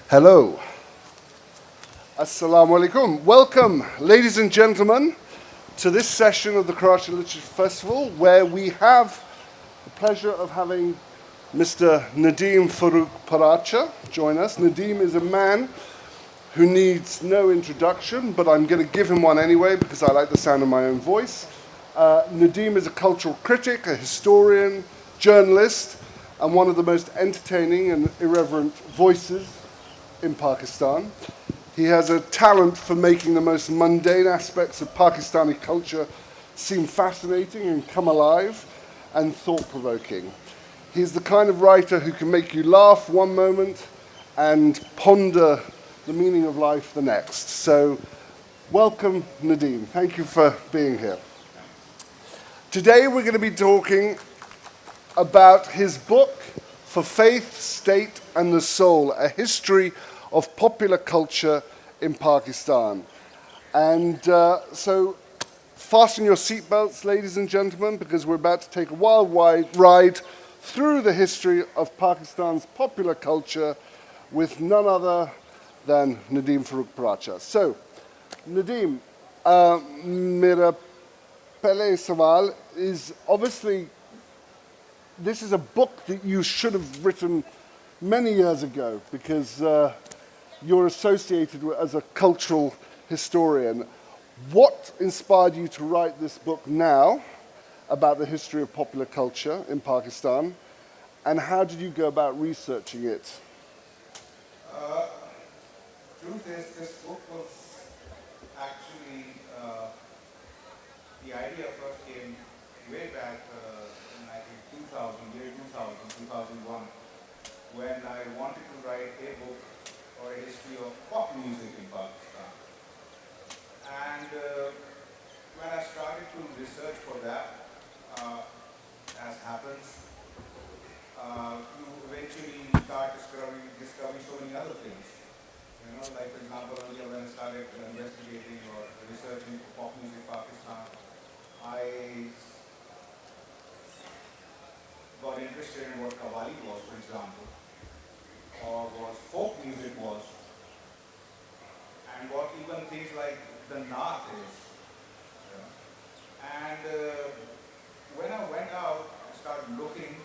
Hello. Assalamu alaikum. Welcome, ladies and gentlemen, to this session of the Karachi Literature Festival, where we have the pleasure of having Mr. Nadeem Farooq Paracha join us. Nadeem is a man who needs no introduction, but I'm going to give him one anyway because I like the sound of my own voice. Nadeem is a cultural critic, a historian, journalist, and one of the most entertaining and irreverent voices in Pakistan. He has a talent for making the most mundane aspects of Pakistani culture seem fascinating and come alive and thought-provoking. He's the kind of writer who can make you laugh one moment and ponder the meaning of life the next. So, welcome, Nadeem. Thank you for being here. Today we're going to be talking about his book, For Faith, State and the Soul, A History of Popular Culture in Pakistan. And so fasten your seatbelts, ladies and gentlemen, because we're about to take a wild ride through the history of Pakistan's popular culture with none other than Nadeem Farooq Paracha. So, Nadeem, mera pehle sawal is obviously, this is a book that you should have written many years ago because you're associated with, as a cultural historian. What inspired you to write this book now about the history of popular culture in Pakistan, and how did you go about researching it? Truth is, this book was actually, the idea first came way back in I think 2000, year 2000, 2001, when I wanted to write a book or a history of pop music in Pakistan. And when I started to research for that, as happens, you eventually start discovering so many other things. You know, like for example, earlier when I started investigating or researching pop music Pakistan, I got interested in what Qawwali was, for example, or what folk music was, and what even things like the Naat is. You know. And when I went out and started looking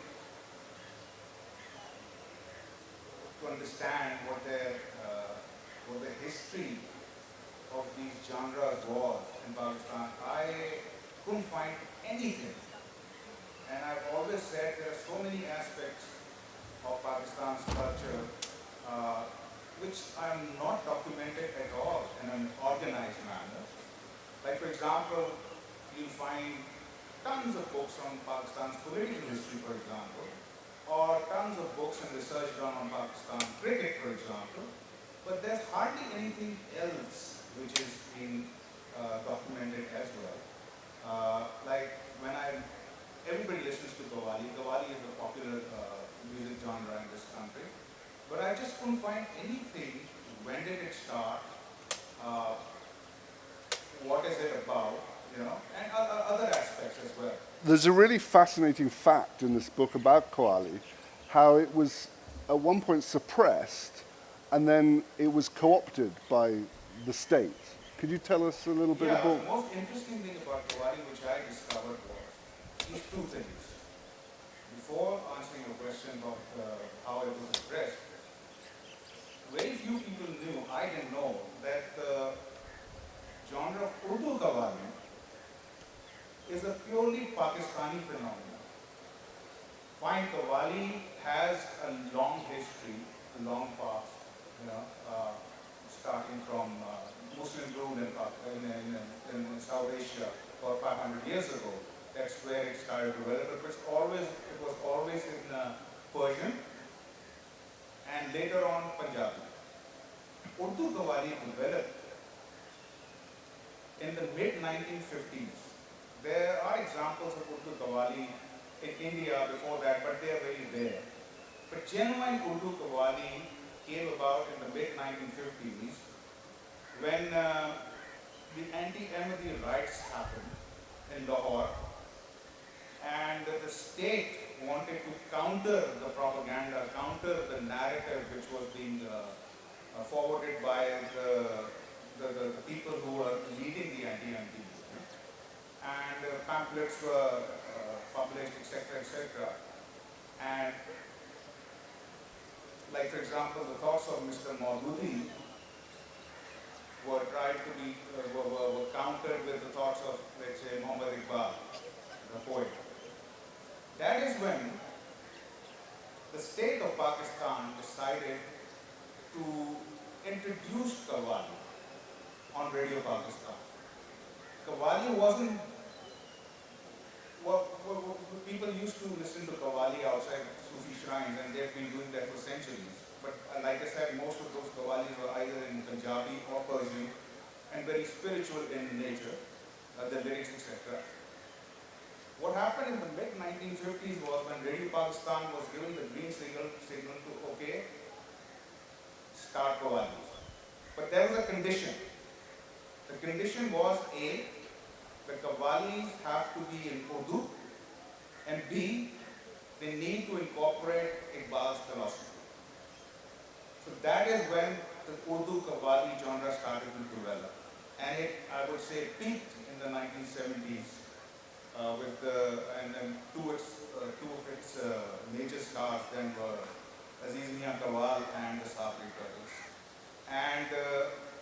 to understand what the history of these genres was in Pakistan, I couldn't find anything. And I've always said there are so many aspects of Pakistan's culture which are not documented at all in an organized manner. Like for example, you'll find tons of books on Pakistan's political history, for example, or tons of books and research done on Pakistan cricket, for example, but there's hardly anything else which is being documented as well. Like when everybody listens to Qawwali. Qawwali is a popular music genre in this country, but I just couldn't find anything. When did it start? What is it about? You know, and other aspects as well. There's a really fascinating fact in this book about Qawwali, how it was at one point suppressed and then it was co-opted by the state. Could you tell us a little bit about? The most interesting thing about Qawwali which I discovered was these two things. Before answering your question about how it was suppressed, very few people knew, I didn't know, that the genre of Urdu Qawwali is a purely Pakistani phenomenon. Fine, Qawwali has a long history, a long past, you know, starting from Muslim rule in South Asia about 500 years ago. That's where it started to develop. It was always in Persian and later on Punjabi. Urdu Qawwali developed in the mid-1950s. There are examples of Urdu Qawwali in India before that, but they are very rare. But genuine Urdu Qawwali came about in the mid-1950s when the anti-Ahmadi riots happened in Lahore, and the state wanted to counter the propaganda, counter the narrative which was being forwarded by the people who were leading the anti-anti movement, and pamphlets were published, etc., etc. And like for example, the thoughts of Mr. Maududi were tried to be were countered with the thoughts of, let's say, Muhammad Iqbal, the poet. That is when the state of Pakistan decided to introduce Qawwali on Radio Pakistan. Qawwali wasn't people used to listen to Qawwali outside Sufi shrines, and they've been doing that for centuries. But like I said, most of those Qawwalis were either in Punjabi or Persian and very spiritual in nature, the lyrics, etc. What happened in the mid-1950s was when Radio Pakistan was given the green signal to, okay, start Qawwalis. But there was a condition. The condition was A, the Qawwalis have to be in Urdu, and B, they need to incorporate Iqbal's philosophy. So that is when the Urdu Qawwali genre started to develop. And it, I would say, peaked in the 1970s and then two of its major stars then were Aziz Mian Qawwal and the Safri brothers. And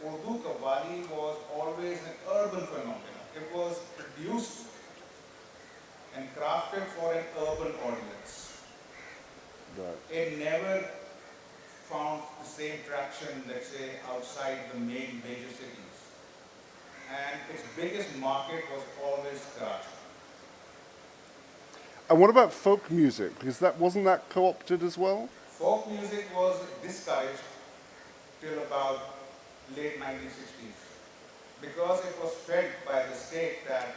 Urdu Qawwali was always an urban phenomenon. It was produced and crafted for an urban audience. Right. It never found the same traction, let's say, outside the main major cities. And its biggest market was always Karachi. And what about folk music? Because wasn't that co-opted as well? Folk music was discouraged till about late 1960s because it was fed by the state that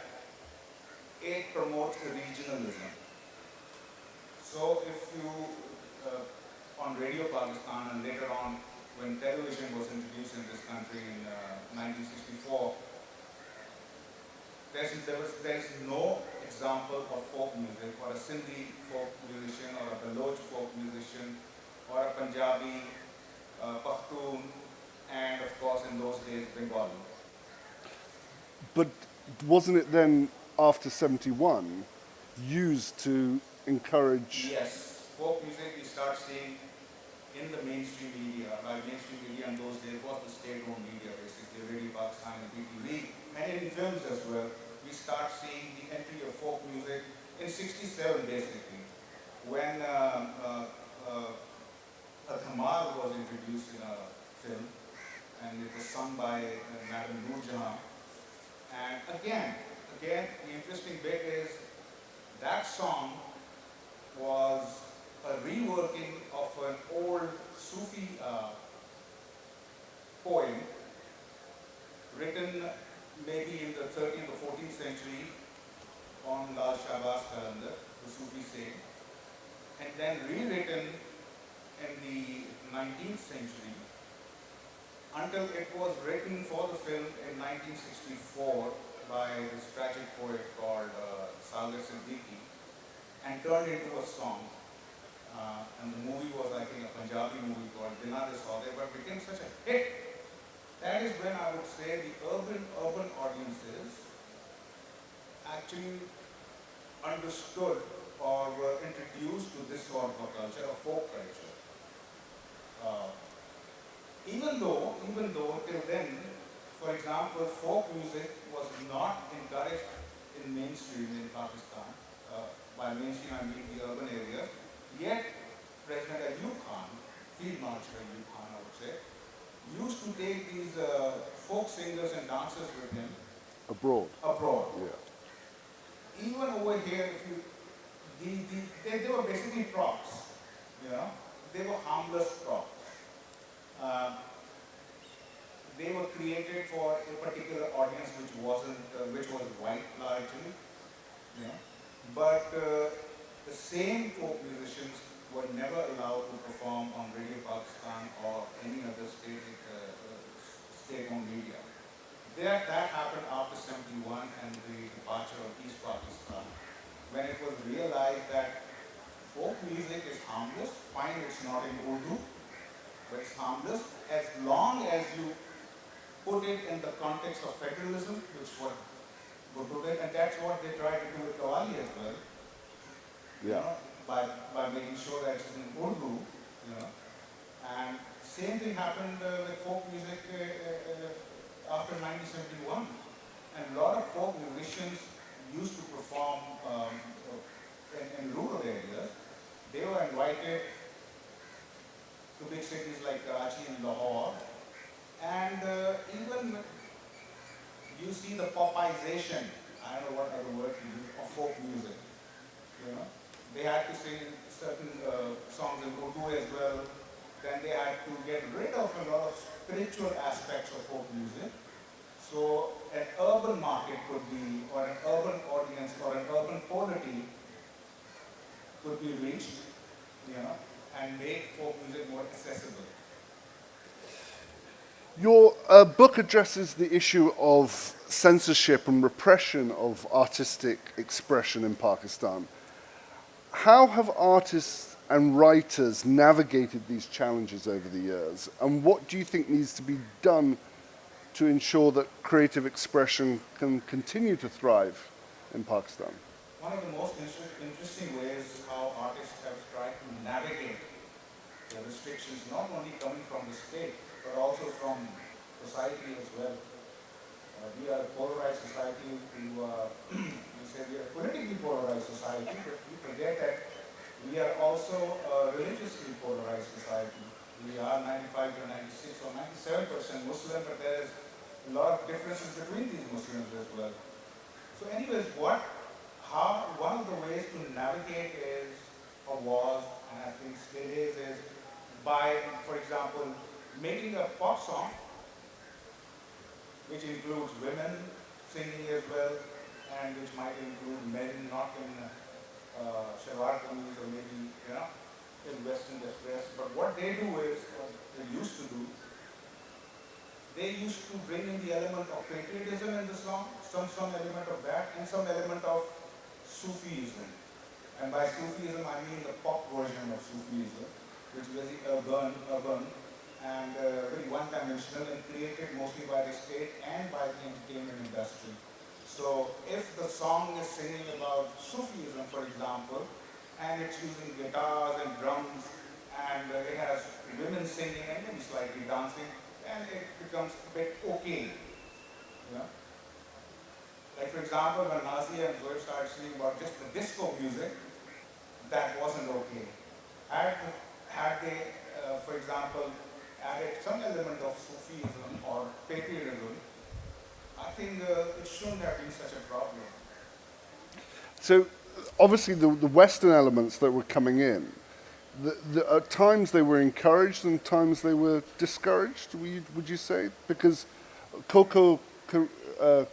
it promotes regionalism. So if you, on Radio Pakistan and later on when television was introduced in this country in 1964, there's no example of folk music or a Sindhi folk musician or a Baloch folk musician or a Punjabi, Pakhtun, and of course in those days Bengali. But wasn't it then after 71 used to encourage? Yes, folk music we start seeing in the mainstream media. By mainstream media in those days was the state-owned media, basically Radio Pakistan and PTV, and in films as well. We start seeing the entry of folk music in '67 basically, when a Dhamal was introduced in a film, and it was sung by Madam Noor Jahan. And again, the interesting bit is that song was a reworking of an old Sufi poem written maybe in the 13th or 14th century on Lal Shahbaz Qalandar, the Sufi saint, and then rewritten in the 19th century until it was written for the film in 1964 by this tragic poet called Sagar Siddiqui and turned into a song. And the movie was, I think, a Punjabi movie called Dina De Saude, but became such a hit. That is when I would say the urban audiences actually understood or were introduced to this sort of culture, of folk culture. Even though till then, for example, folk music was not encouraged in mainstream in Pakistan. By mainstream I mean the urban areas. Yet President Ayub Khan, Field Marshal Ayub Khan I would say, used to take these folk singers and dancers with him Abroad. Yeah. Even over here, if you, they were basically props, you know. They were harmless props. They were created for a particular audience which was white largely, you know. But the same folk musicians were never allowed to perform on Radio Pakistan or any other state-owned media. That happened after '71 and the departure of East Pakistan, when it was realized that folk music is harmless, fine, it's not in Urdu, but it's harmless as long as you put it in the context of federalism, which what good to it, and that's what they try to do with Qawwali as well, you Yeah. know, by making sure that it's in Urdu, you know. And same thing happened with folk music after 1971. And a lot of folk musicians used to perform in rural areas. They were invited to big cities like Karachi and Lahore. And even you see the popization, I don't know what other word to use, of folk music. You know, they had to sing certain songs in Urdu as well. Then they had to get rid of a lot of spiritual aspects of folk music. So an urban market could be, or an urban audience, or an urban polity could be reached, you know, and make folk music more accessible. Your book addresses the issue of censorship and repression of artistic expression in Pakistan. How have artists and writers navigated these challenges over the years, and what do you think needs to be done to ensure that creative expression can continue to thrive in Pakistan? One of the most interesting ways how artists have tried to navigate the restrictions, not only coming from the state, but also from society as well. We are a polarized society. We say we are a politically polarized society, but we forget that we are also a religiously polarized society. We are 95 to 96 or 97% Muslim, but there is a lot of differences between these Muslims as well. So anyways, one of the ways to navigate is, or was, and I think still is by, for example, making a pop song, which includes women singing as well, and which might include men not in shalwar kameez or maybe, you know, in Western dress. But what they do is, what they used to do, they used to bring in the element of patriotism in the song, some element of that, and some element of Sufism. And by Sufism, I mean the pop version of Sufism, which is very urban, and very one-dimensional and created mostly by the state and by the entertainment industry. So if the song is singing about Sufism, for example, and it's using guitars and drums, and it has women singing and maybe slightly dancing, then it becomes a bit okay. You know? Like for example, when Nazia and Zoe started singing about just the disco music, that wasn't okay. Had they, for example, added some element of Sufism or patriotism, I think it shouldn't have been such a problem. So, obviously, the Western elements that were coming in, at times they were encouraged and times they were discouraged, would you say? Because Coco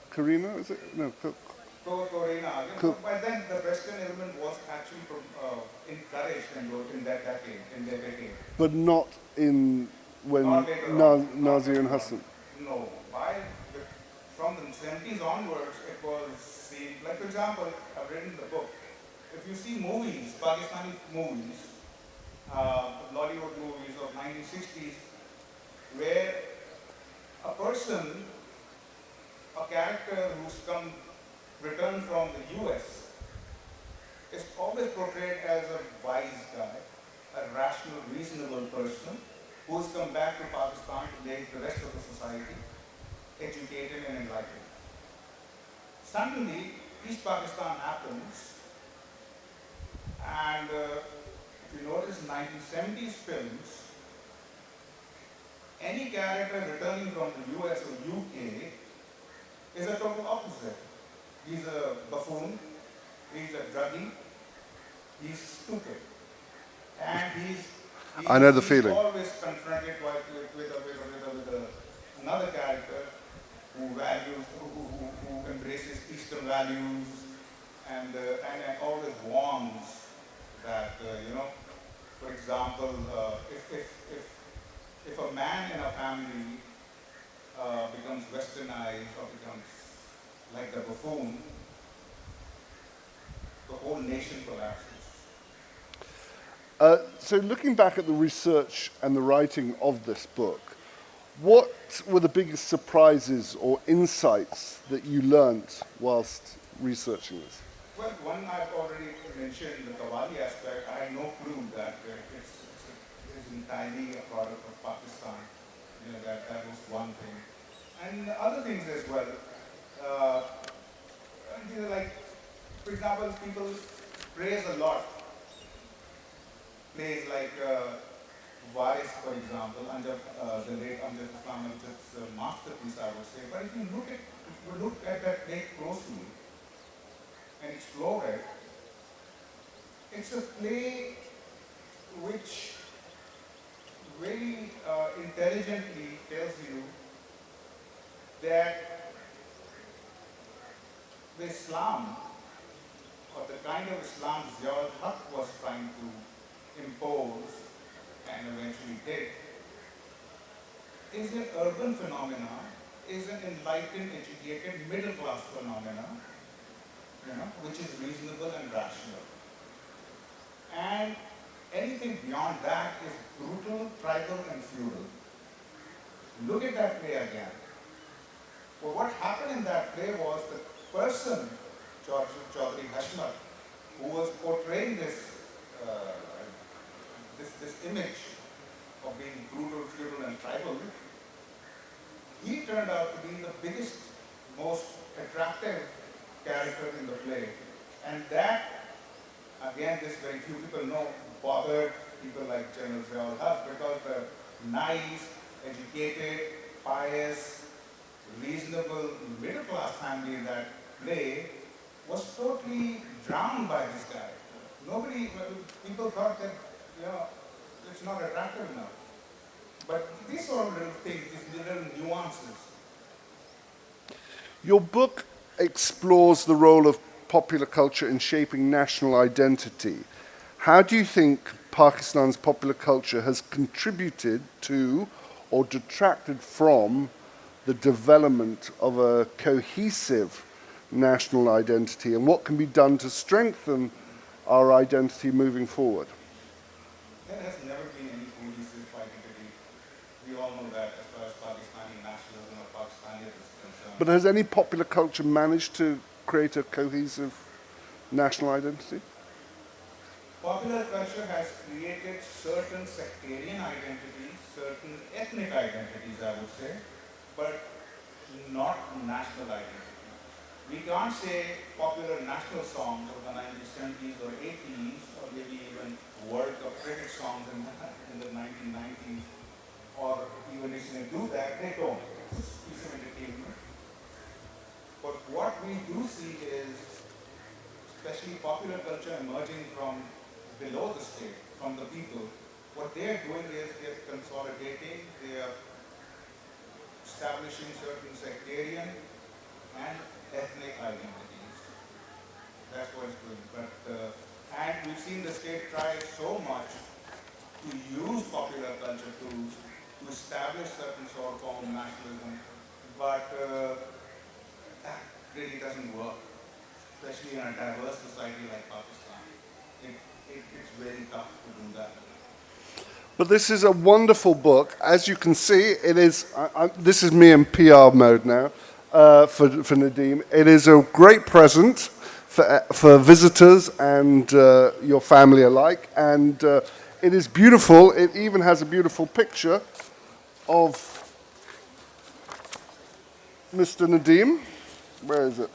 Carina, is it? No, Corina, but then the Western element was actually encouraged in that decade, but not in when Not later on. Not Nazir later and on. Hassan. No, from the 70s onwards, it was seen, like for example, I've written the book. If you see movies, Pakistani movies, Bollywood movies of 1960s, where a person, a character who's returned from the US, is always portrayed as a wise guy, a rational, reasonable person who's come back to Pakistan to make the rest of the society educated and enlightened. Suddenly, East Pakistan happens, and if you notice 1970s films, any character returning from the US or UK is a total opposite. He's a buffoon, he's a druggie, he's stupid, and I know the feeling. always confronted with another character who values, who embraces Eastern values, and always warns that for example, if a man in a family becomes westernized or becomes like the buffoon, the whole nation collapses. So looking back at the research and the writing of this book, what were the biggest surprises or insights that you learnt whilst researching this? Well, one I've already mentioned, the Qawwali aspect. I had no clue that it's entirely a product of Pakistan. That was one thing. And other things as well. Like, for example, people praise a lot plays like Varis, for example, under the late Amjad Islam Amjad's masterpiece, I would say. But if you look at that play closely and explore it, it's a play which very intelligently tells you that the Islam, or the kind of Islam Ziaul Haq was trying to impose and eventually did, is an urban phenomena, is an enlightened, educated, middle class phenomena, which is reasonable and rational. And anything beyond that is brutal, tribal, and feudal. Look at that play again. Well, what happened in that play was the person, George Chaudhry Hashmat, who was portraying this image of being brutal, feudal, and tribal, he turned out to be the biggest, most attractive character in the play. And that, again, this very few people know, bothered people like General Ziaul Haq, because the nice, educated, pious, reasonable, middle-class family in that play was totally drowned by this guy. People thought that, it's not attractive enough. But these sort of little things, these little nuances. Your book explores the role of popular culture in shaping national identity. How do you think Pakistan's popular culture has contributed to or detracted from the development of a cohesive national identity, and what can be done to strengthen our identity moving forward? There has never been any cohesive identity. We all know that as far as Pakistani nationalism or Pakistani is concerned. But has any popular culture managed to create a cohesive national identity? Popular culture has created certain sectarian identities, certain ethnic identities, I would say, but not national identity. We can't say popular national songs of the 1970s or 80s, or maybe even World Cup cricket songs in the 1990s, or even if they do that, they don't. It's a piece of entertainment. But what we do see is, especially popular culture emerging from below the state, from the people, what they're doing is they're consolidating, they're establishing certain sectarian and ethnic identities. That's what it's doing. But and we've seen the state try so much to use popular culture to establish certain sort of form of nationalism, but that really doesn't work, especially in a diverse society like Pakistan. It's very tough to do that. But this is a wonderful book. As you can see, it is. This is me in PR mode now for Nadeem. It is a great present for visitors and your family alike, and it is beautiful. It even has a beautiful picture of Mr. Nadeem. Where is it?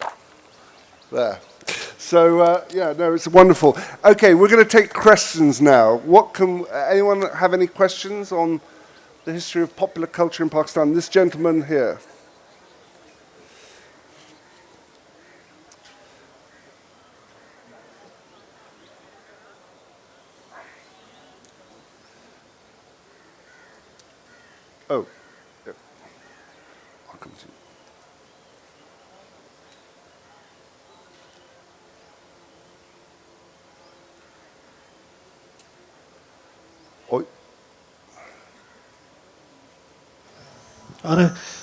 There. So, it's wonderful. Okay, we're going to take questions now. Anyone have any questions on the history of popular culture in Pakistan? This gentleman here. Oh, yeah. I'll come to you.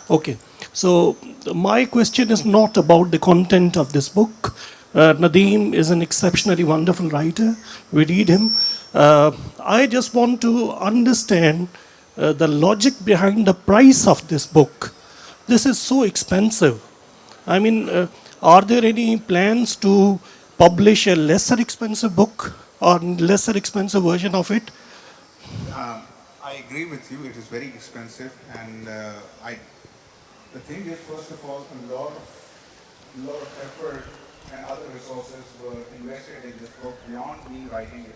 Okay, so my question is not about the content of this book. Nadeem is an exceptionally wonderful writer. We read him. I just want to understand the logic behind the price of this book. This is so expensive. I mean, are there any plans to publish a lesser expensive book or lesser expensive version of it? I agree with you. It is very expensive, and the thing is, first of all, lot of effort and other resources were invested in this book beyond me writing it.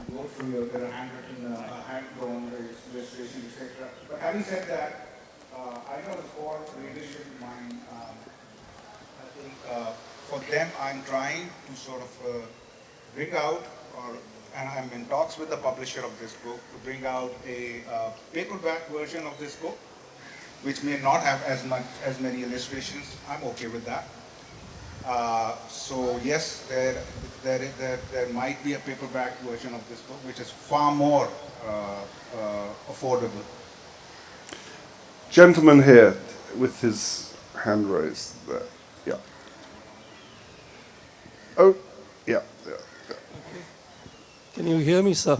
You go through there are handwritten, hand-drawn illustrations, etc. But having said that, I know the core leadership mind. I think for them, I'm trying to sort of bring out, and I'm in talks with the publisher of this book to bring out a paperback version of this book, which may not have as many illustrations. I'm okay with that. So yes, there might be a paperback version of this book, which is far more affordable. Gentleman here with his hand raised there. Yeah. Oh, yeah. Can you hear me, sir?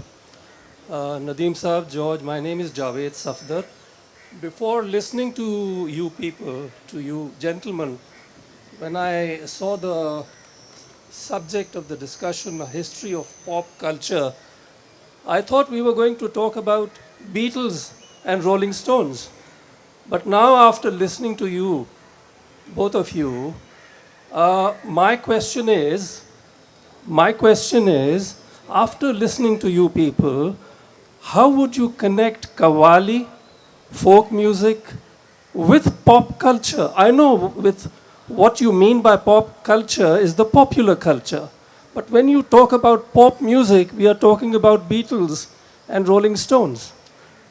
Nadeem Saab, George, my name is Javed Safdar. Before listening to you people, to you gentlemen, when I saw the subject of the discussion, a history of pop culture, I thought we were going to talk about Beatles and Rolling Stones. But now after listening to you, both of you, my question is, after listening to you people, how would you connect Qawwali, folk music, with pop culture? I know with what you mean by pop culture is the popular culture. But when you talk about pop music, we are talking about Beatles and Rolling Stones.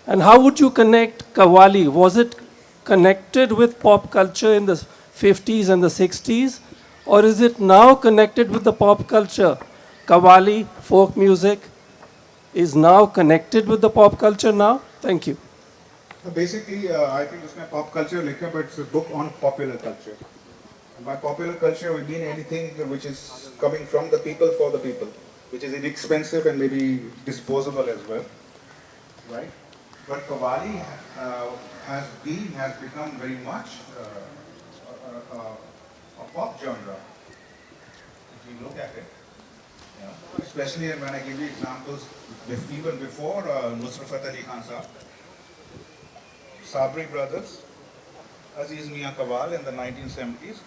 And how would you connect Qawwali? Was it connected with pop culture in the 50s and the 60s? Or is it now connected with the pop culture? Qawwali, folk music, is now connected with the pop culture now? Thank you. Basically, I think it's not pop culture, but it's a book on popular culture. And by popular culture, we mean anything which is coming from the people for the people, which is inexpensive and maybe disposable as well, right? But Qawwali has become very much a pop genre, if you look at it. Yeah. Especially when I give you examples, even before Nusrat Ali Khan Saab, Sabri brothers, Aziz Mian Qawwal in the 1970s,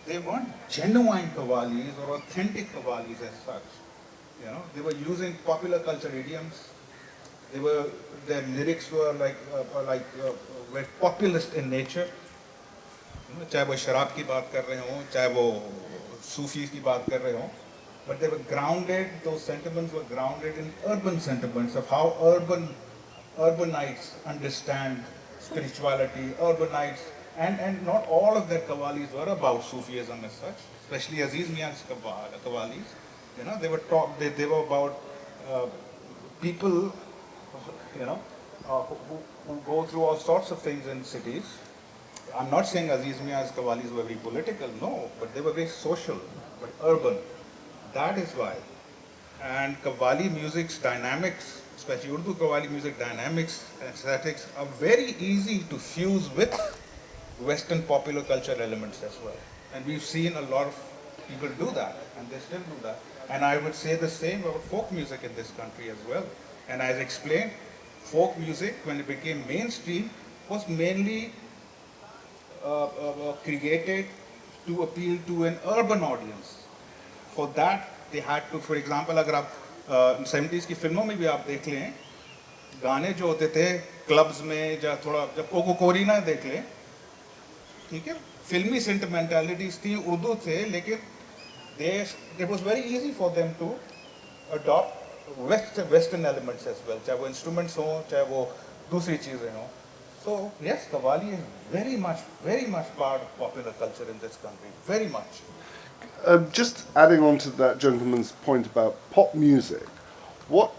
they weren't genuine Qawwalis or authentic Qawwalis as such. You know, they were using popular culture idioms. Their lyrics were very populist in nature. चाहे वो शराब की बात कर रहे हों, चाहे वो सूफी की बात कर रहे हों, but they were grounded. Those sentiments were grounded in urban sentiments of how urbanites understand spirituality. Urbanites, and not all of their Qawwalis were about Sufism as such. Especially Aziz Mian's Qawwalis, you know, they were about people, you know, who go through all sorts of things in cities. I'm not saying Aziz Mian's Qawwalis were very political, no, but they were very social, but urban. That is why. And Qawwali music's dynamics, especially Urdu Qawwali music dynamics and aesthetics, are very easy to fuse with Western popular culture elements as well. And we've seen a lot of people do that, and they still do that. And I would say the same about folk music in this country as well. And as explained, folk music, when it became mainstream, was mainly created to appeal to an urban audience. For that, they had to, for example, अगर आप 70s की फिल्मों में भी आप देख लें, गाने जो होते थे क्लब्स में या थोड़ा जब कोकोकोरी ना देख लें, ठीक है, फिल्मी सेंटिमेंटलिटीज थी, उर्दू थे, लेकिन it was very easy for them to adopt Western elements as well, चाहे वो instruments हों, चाहे वो दूसरी चीजें हों. So yes, Qawwali is very much part of popular culture in this country, very much. Just adding on to that gentleman's point about pop music, what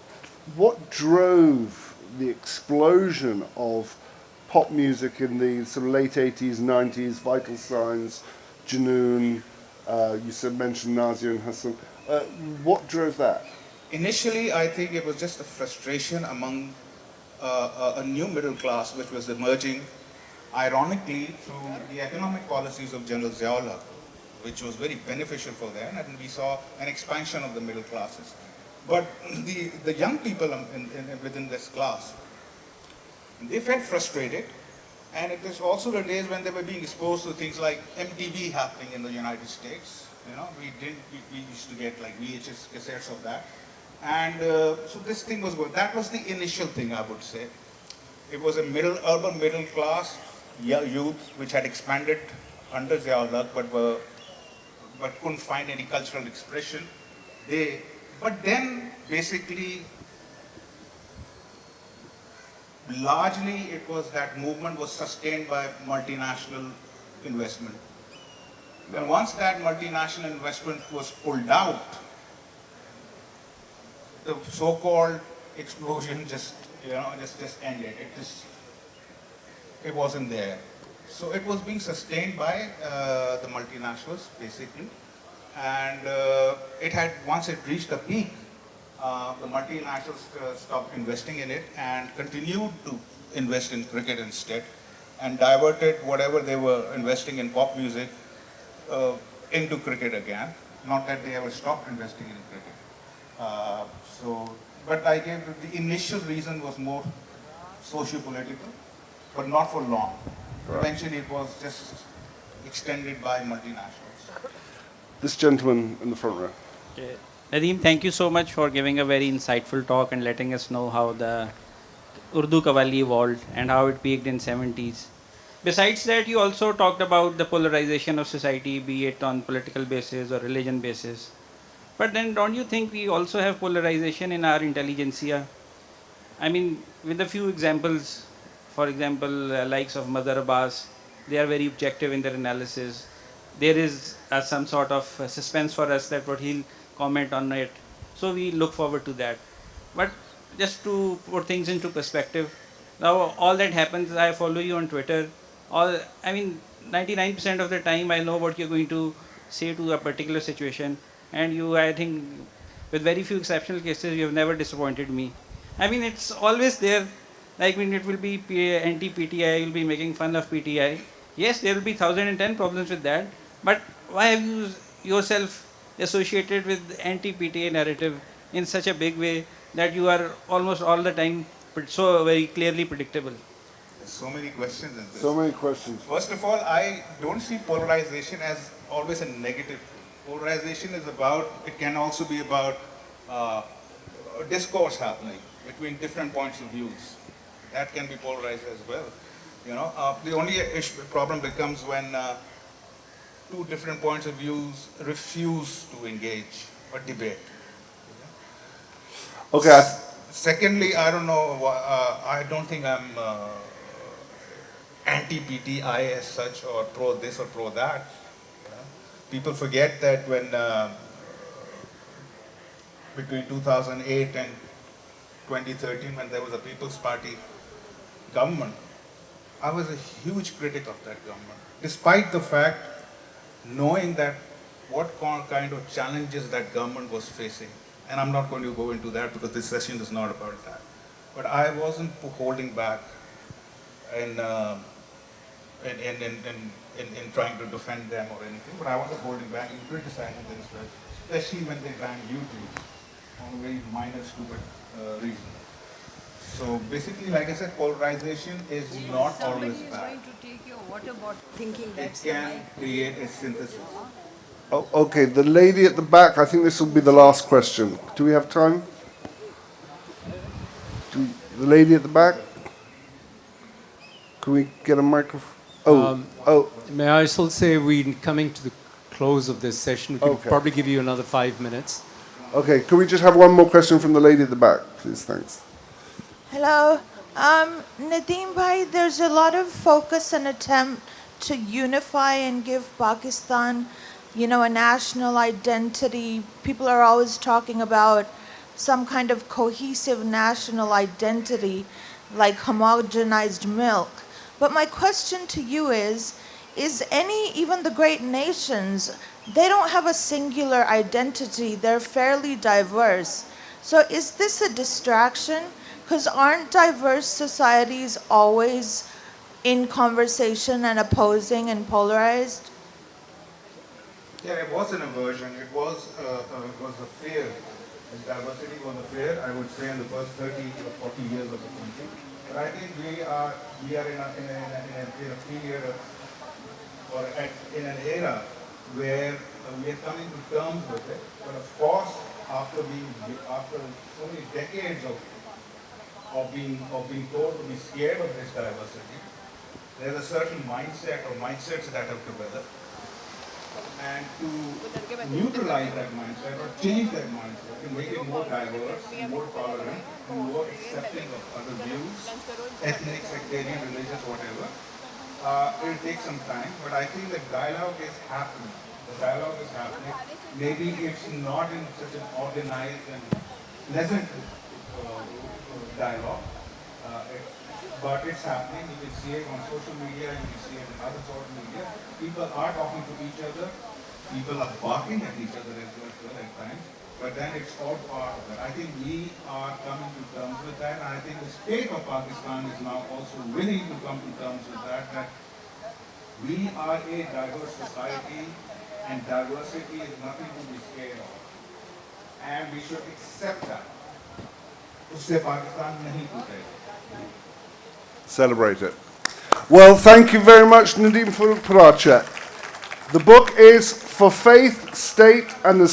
drove the explosion of pop music in the sort of late 80s, 90s, Vital Signs, Junoon, you mentioned Nazir and Hassan. What drove that? Initially, I think it was just a frustration among a new middle class which was emerging, ironically, through the economic policies of General Ziaullah, which was very beneficial for them, and we saw an expansion of the middle classes. But the young people within this class, they felt frustrated, and it was also the days when they were being exposed to things like MTV happening in the United States. You know, we used to get like VHS cassettes of that. And so this thing was good. That was the initial thing, I would say. It was a urban middle class youth which had expanded under Ziaullah, but couldn't find any cultural expression. But then basically, largely it was that movement was sustained by multinational investment. Then once that multinational investment was pulled out, the so-called explosion just ended. It wasn't there. So it was being sustained by the multinationals basically, and once it reached a peak, the multinationals stopped investing in it and continued to invest in cricket instead, and diverted whatever they were investing in pop music into cricket again. Not that they ever stopped investing in cricket. But I gave the initial reason was more socio-political, but not for long. Right. Eventually it was just extended by multinationals. This gentleman in the front row. Okay. Nadeem, thank you so much for giving a very insightful talk and letting us know how the Urdu Qawwali evolved and how it peaked in 70s. Besides that, you also talked about the polarization of society, be it on political basis or religion basis. But then don't you think we also have polarization in our intelligentsia? I mean, with a few examples, for example, likes of Mother Abbas, they are very objective in their analysis. There is some sort of suspense for us that what he'll comment on it. So we look forward to that. But just to put things into perspective, now all that happens, I follow you on Twitter. 99% of the time I know what you're going to say to a particular situation. And you, I think, with very few exceptional cases, you have never disappointed me. I mean, it's always there. Like when it will be anti-PTI, you'll be making fun of PTI. Yes, there will be 1,010 problems with that. But why have you yourself associated with anti-PTI narrative in such a big way that you are almost all the time so very clearly predictable? There's so many questions in this. So many questions. First of all, I don't see polarization as always a negative. Polarization is about, it can also be about discourse happening between different points of views. That can be polarized as well. You know, the only problem becomes when two different points of views refuse to engage or debate. Okay. Secondly, I don't know, I don't think I'm anti-PTI as such, or pro this or pro that. People forget that when between 2008 and 2013, when there was a People's Party government, I was a huge critic of that government, despite the fact, knowing that what kind of challenges that government was facing. And I'm not going to go into that because this session is not about that. But I wasn't holding back in trying to defend them or anything, but I wasn't holding back in criticizing them as well, especially when they banned YouTube on a very minor, stupid reason. So basically, like I said, polarization is not always bad. Somebody is going to take your water bottle thinking It that's can create a synthesis. Oh, okay, the lady at the back, I think this will be the last question. Do we have time? The lady at the back? Can we get a microphone? May I still say we're coming to the close of this session. We can probably give you another 5 minutes. Okay, can we just have one more question from the lady at the back, please? Thanks. Hello. Nadeem bhai, there's a lot of focus and attempt to unify and give Pakistan, you know, a national identity. People are always talking about some kind of cohesive national identity, like homogenized milk. But my question to you is even the great nations, they don't have a singular identity. They're fairly diverse. So is this a distraction? Because aren't diverse societies always in conversation and opposing and polarized? Yeah, it was an aversion. It was a fear. Diversity was a fear, I would say, in the first 30 or 40 years of the country. But I think we are in a period in an era where we are coming to terms with it. But of course, after so many decades of being told to be scared of this diversity, there's a certain mindset or mindsets that have developed. And to neutralize that mindset or change that mindset, to make it more diverse, more tolerant, and more accepting of other views, ethnic, sectarian, religious, whatever, it will take some time, but I think the dialogue is happening. The dialogue is happening. Maybe it's not in such an organized and pleasant dialogue, but it's happening. You can see it on social media, you can see it in other sort of media. People are talking to each other. People are barking at each other as well at times. But then it's all part of it. I think we are coming to terms with that. And I think the state of Pakistan is now also willing to come to terms with that we are a diverse society and diversity is nothing to be scared of. And we should accept that. Usse Pakistan nahi tootega. Celebrate it. Well, thank you very much, Nadeem Farooq Paracha. The book is For Faith, State and the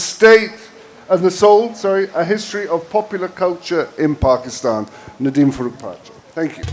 Soul, A History of Popular Culture in Pakistan. Nadeem Farooq Paracha. Thank you.